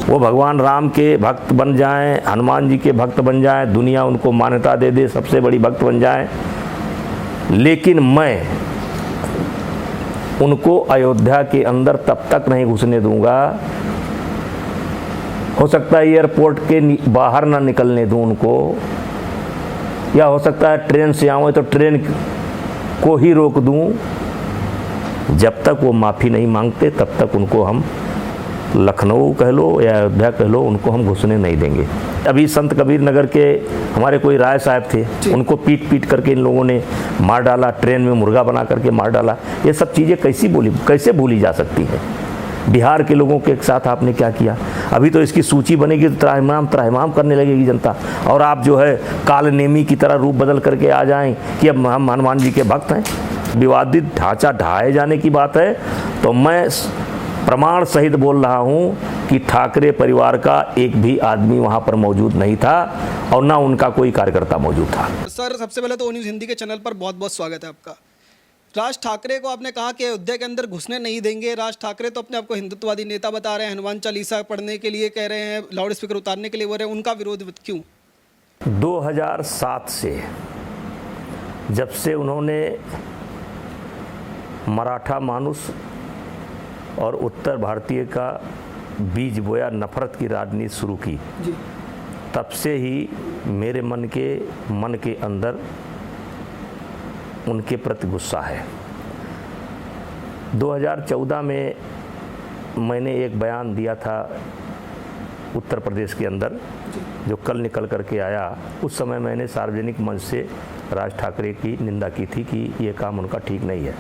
वो भगवान राम के भक्त बन जाएं, हनुमान जी के भक्त बन जाएं, दुनिया उनको मान्यता दे दे, सबसे बड़ी भक्त बन जाएं, लेकिन मैं उनको अयोध्या के अंदर तब तक नहीं घुसने दूंगा। हो सकता है एयरपोर्ट के बाहर ना निकलने दूं उनको, या हो सकता है ट्रेन से आऊँ तो ट्रेन को ही रोक दूं। जब तक वो माफ़ी नहीं मांगते तब तक उनको हम, लखनऊ कह लो या अयोध्या कह लो, उनको हम घुसने नहीं देंगे। अभी संत कबीर नगर के हमारे कोई राय साहब थे, उनको पीट पीट करके इन लोगों ने मार डाला, ट्रेन में मुर्गा बना करके मार डाला। ये सब चीज़ें कैसे भूली जा सकती हैं? बिहार के लोगों के साथ आपने क्या किया? अभी तो इसकी सूची बनेगी तो त्राहिमाम करने लगेगी जनता, और आप जो है कालनेमी की तरह रूप बदल करके आ जाएं कि अब हम हनुमान जी के भक्त हैं। विवादित ढांचा ढाए जाने की बात है तो मैं प्रमाण सहित बोल रहा हूं कि ठाकरे परिवार का एक भी आदमी वहां पर मौजूद नहीं था और ना उनका कोई कार्यकर्ता मौजूद था। सर, सबसे पहले तो ओ न्यूज़ हिंदी के चैनल पर बहुत बहुत स्वागत है आपका। राज ठाकरे को आपने कहा कि अयोध्या के अंदर घुसने नहीं देंगे। राज ठाकरे तो अपने आप को हिंदुत्ववादी नेता बता रहे हैं, हनुमान चालीसा पढ़ने के लिए कह रहे हैं, लाउड स्पीकर उतारने के लिए बोल रहे हैं, उनका विरोध क्यों? 2007 से जब से उन्होंने मराठा मानुष और उत्तर भारतीय का बीज बोया, नफरत की राजनीति शुरू की जी। तब से ही मेरे मन के अंदर उनके प्रति गुस्सा है। 2014 में मैंने एक बयान दिया था उत्तर प्रदेश के अंदर, जो कल निकल करके आया। उस समय मैंने सार्वजनिक मंच से राज ठाकरे की निंदा की थी कि ये काम उनका ठीक नहीं है,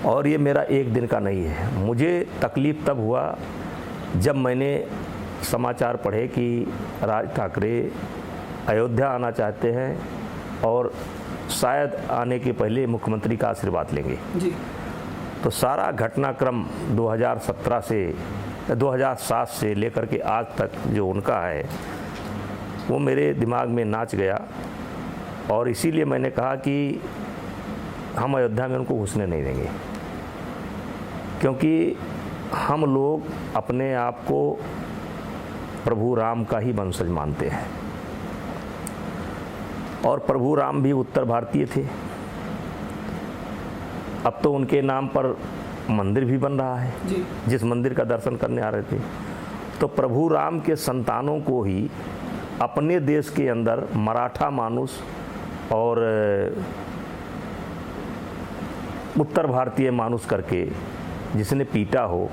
और ये मेरा एक दिन का नहीं है। मुझे तकलीफ़ तब हुआ जब मैंने समाचार पढ़े कि राज ठाकरे अयोध्या आना चाहते हैं और शायद आने के पहले मुख्यमंत्री का आशीर्वाद लेंगे जी। तो सारा घटनाक्रम 2007 से लेकर के आज तक जो उनका है वो मेरे दिमाग में नाच गया, और इसीलिए मैंने कहा कि हम अयोध्या में उनको घुसने नहीं देंगे, क्योंकि हम लोग अपने आप को प्रभु राम का ही वंशज मानते हैं, और प्रभु राम भी उत्तर भारतीय थे। अब तो उनके नाम पर मंदिर भी बन रहा है जी। जिस मंदिर का दर्शन करने आ रहे थे, तो प्रभु राम के संतानों को ही अपने देश के अंदर मराठा मानुष और उत्तर भारतीय मानुष करके जिसने पीटा हो,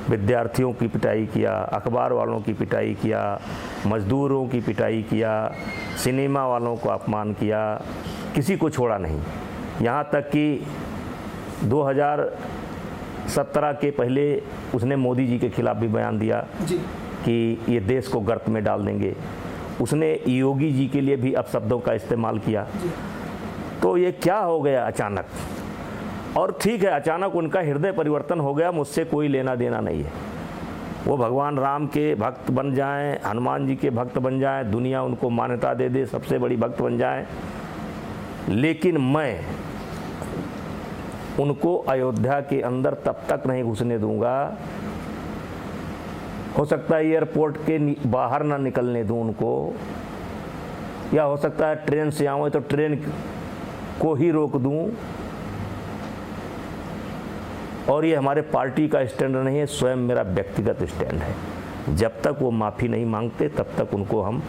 विद्यार्थियों की पिटाई किया, अखबार वालों की पिटाई किया, मजदूरों की पिटाई किया, सिनेमा वालों को अपमान किया, किसी को छोड़ा नहीं। यहाँ तक कि 2017 के पहले उसने मोदी जी के खिलाफ भी बयान दिया जी। कि ये देश को गर्त में डाल देंगे। उसने योगी जी के लिए भी अपशब्दों का इस्तेमाल किया जी। तो ये क्या हो गया अचानक? और ठीक है, अचानक उनका हृदय परिवर्तन हो गया, मुझसे कोई लेना देना नहीं है। वो भगवान राम के भक्त बन जाएं, हनुमान जी के भक्त बन जाएं, दुनिया उनको मान्यता दे दे, सबसे बड़ी भक्त बन जाएं, लेकिन मैं उनको अयोध्या के अंदर तब तक नहीं घुसने दूंगा। हो सकता है एयरपोर्ट के बाहर ना निकलने दूं उनको, या हो सकता है ट्रेन से आऊँ तो ट्रेन को ही रोक दूं। और ये हमारे पार्टी का स्टैंड नहीं है, स्वयं मेरा व्यक्तिगत स्टैंड है। जब तक वो माफ़ी नहीं मांगते तब तक उनको हम,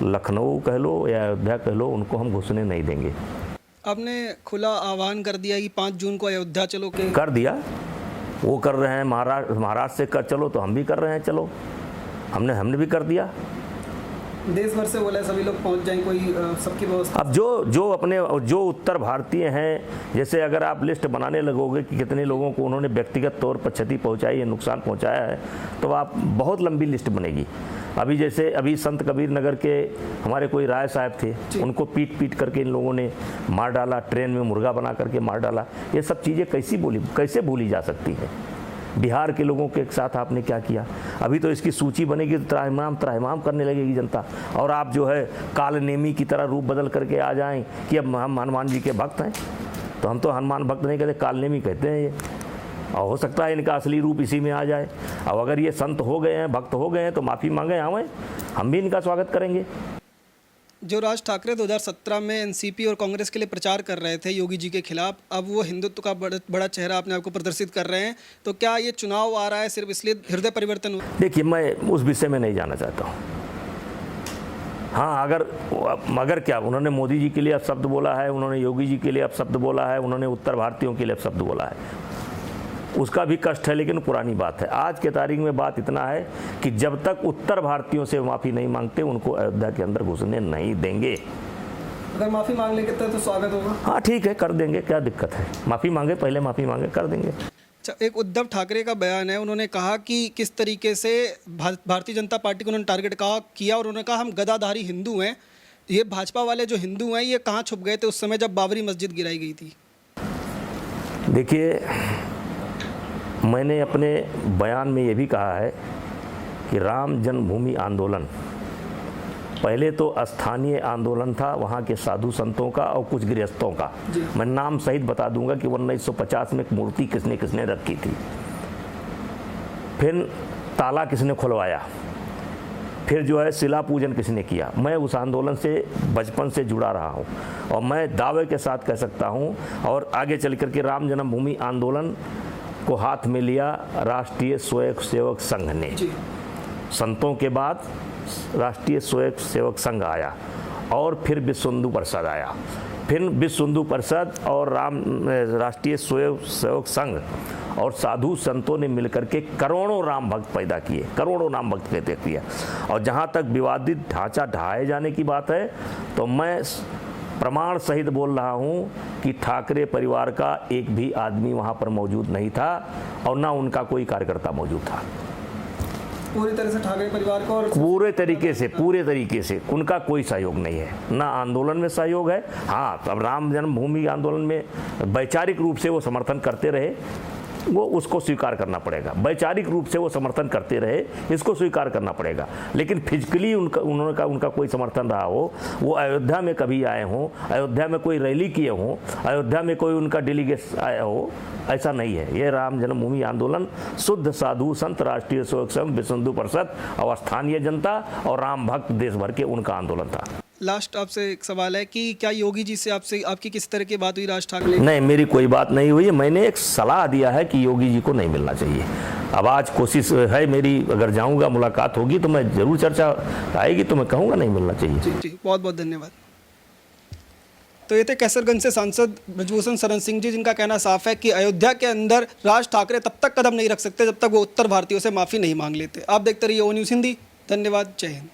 लखनऊ कह लो या अयोध्या कह लो, उनको हम घुसने नहीं देंगे। आपने खुला आह्वान कर दिया कि 5 जून को अयोध्या चलो के कर दिया, वो कर रहे हैं, महाराष्ट्र से कर चलो तो हम भी कर रहे हैं, चलो हमने भी कर दिया। देश भर से बोले सभी लोग पहुंच जाएं, कोई सबकी व्यवस्था। अब जो उत्तर भारतीय हैं, जैसे अगर आप लिस्ट बनाने लगोगे कि कितने लोगों को उन्होंने व्यक्तिगत तौर पर क्षति पहुंचाई है, नुकसान पहुंचाया है, तो आप बहुत लंबी लिस्ट बनेगी। अभी संत कबीर नगर के हमारे कोई राय साहब थे, उनको पीट पीट करके इन लोगों ने मार डाला, ट्रेन में मुर्गा बना करके मार डाला। ये सब चीज़ें कैसे भूली जा सकती हैं? बिहार के लोगों के साथ आपने क्या किया? अभी तो इसकी सूची बनेगी तो त्राहिमाम करने लगेगी जनता, और आप जो है कालनेमी की तरह रूप बदल करके आ जाएं कि अब हम हनुमान जी के भक्त हैं। तो हम तो हनुमान भक्त नहीं कहते, कालनेमी कहते हैं। ये और हो सकता है इनका असली रूप इसी में आ जाए। अब अगर ये संत हो गए हैं, भक्त हो गए हैं, तो माफ़ी मांगे आवें, हम भी इनका स्वागत करेंगे। जो राज ठाकरे 2017 में एनसीपी और कांग्रेस के लिए प्रचार कर रहे थे योगी जी के खिलाफ, अब वो हिंदुत्व का बड़ा चेहरा अपने आप को प्रदर्शित कर रहे हैं, तो क्या ये चुनाव आ रहा है सिर्फ इसलिए हृदय परिवर्तन हुआ? देखिए, मैं उस विषय में नहीं जाना चाहता हूँ। हाँ, अगर क्या उन्होंने मोदी जी के लिए अपशब्द बोला है, उन्होंने योगी जी के लिए अपशब्द बोला है, उन्होंने उत्तर भारतीयों के लिए अपशब्द बोला है, उसका भी कष्ट है, लेकिन पुरानी बात है। आज के तारीख में बात इतना है कि जब तक उत्तर भारतीयों से माफ़ी नहीं मांगते, उनको अयोध्या के अंदर घुसने नहीं देंगे। अगर माफ़ी मांग लेंगे तो स्वागत होगा। हाँ ठीक है, कर देंगे, क्या दिक्कत है। माफ़ी मांगे, पहले माफ़ी मांगे, कर देंगे। अच्छा, एक उद्धव ठाकरे का बयान है, उन्होंने कहा कि किस तरीके से भारतीय जनता पार्टी को उन्होंने टारगेट किया और उन्होंने कहा हम गदाधारी हिंदू हैं। ये भाजपा वाले जो हिंदू हैं ये कहाँ छुप गए थे उस समय जब बाबरी मस्जिद गिराई गई थी? देखिए, मैंने अपने बयान में ये भी कहा है कि राम जन्मभूमि आंदोलन पहले तो स्थानीय आंदोलन था, वहाँ के साधु संतों का और कुछ गृहस्थों का। मैं नाम सहित बता दूंगा कि 1950 में एक मूर्ति किसने किसने रखी थी, फिर ताला किसने खुलवाया, फिर जो है शिला पूजन किसने किया। मैं उस आंदोलन से बचपन से जुड़ा रहा हूँ और मैं दावे के साथ कह सकता हूँ। और आगे चल कर के राम जन्मभूमि आंदोलन को हाथ में लिया राष्ट्रीय स्वयंसेवक संघ ने। संतों के बाद राष्ट्रीय स्वयंसेवक संघ आया और फिर विश्व हिंदू परिषद आया, फिर विश्व हिंदू परिषद और राष्ट्रीय स्वयंसेवक संघ और साधु संतों ने मिलकर के करोड़ों राम भक्त पैदा किए, करोड़ों राम भक्त पैदा किया। और जहाँ तक विवादित ढांचा ढहाए जाने की बात है, तो मैं प्रमाण सहित बोल रहा हूँ कि ठाकरे परिवार का एक भी आदमी वहाँ पर मौजूद नहीं था और ना उनका कोई कार्यकर्ता मौजूद था। पूरी तरह से ठाकरे परिवार को और पूरे तरीके से उनका कोई सहयोग नहीं है, ना आंदोलन में सहयोग है। हाँ, अब राम जन्मभूमि आंदोलन में वैचारिक रूप से वो समर्थन करते रहे, वो उसको स्वीकार करना पड़ेगा। वैचारिक रूप से वो समर्थन करते रहे, इसको स्वीकार करना पड़ेगा। लेकिन फिजिकली उनका कोई समर्थन रहा हो, वो अयोध्या में कभी आए हों, अयोध्या में कोई रैली किए हों, अयोध्या में कोई उनका डेलीगेट आया हो, ऐसा नहीं है। ये राम जन्मभूमि आंदोलन शुद्ध साधु संत, राष्ट्रीय स्वयं संघ, विश्व हिंदू परिषद और स्थानीय जनता और राम भक्त देश भर के उनका आंदोलन था। लास्ट आपसे एक सवाल है कि क्या योगी जी से आपकी किस तरह की बात हुई राज ठाकरे? नहीं, मेरी कोई बात नहीं हुई है। मैंने एक सलाह दिया है कि योगी जी को नहीं मिलना चाहिए। अब आज कोशिश है मेरी, अगर जाऊंगा मुलाकात होगी तो मैं जरूर, चर्चा आएगी तो मैं कहूँगा नहीं मिलना चाहिए। जी, बहुत बहुत धन्यवाद। तो ये थे कैसरगंज से सांसद ब्रजभूषण शरण सिंह जी, जिनका कहना साफ है कि अयोध्या के अंदर राज ठाकरे तब तक कदम नहीं रख सकते जब तक वो उत्तर भारतीयों से माफ़ी नहीं मांग लेते। आप देखते रहिए ओ न्यूज़ हिंदी। धन्यवाद, जय हिंद।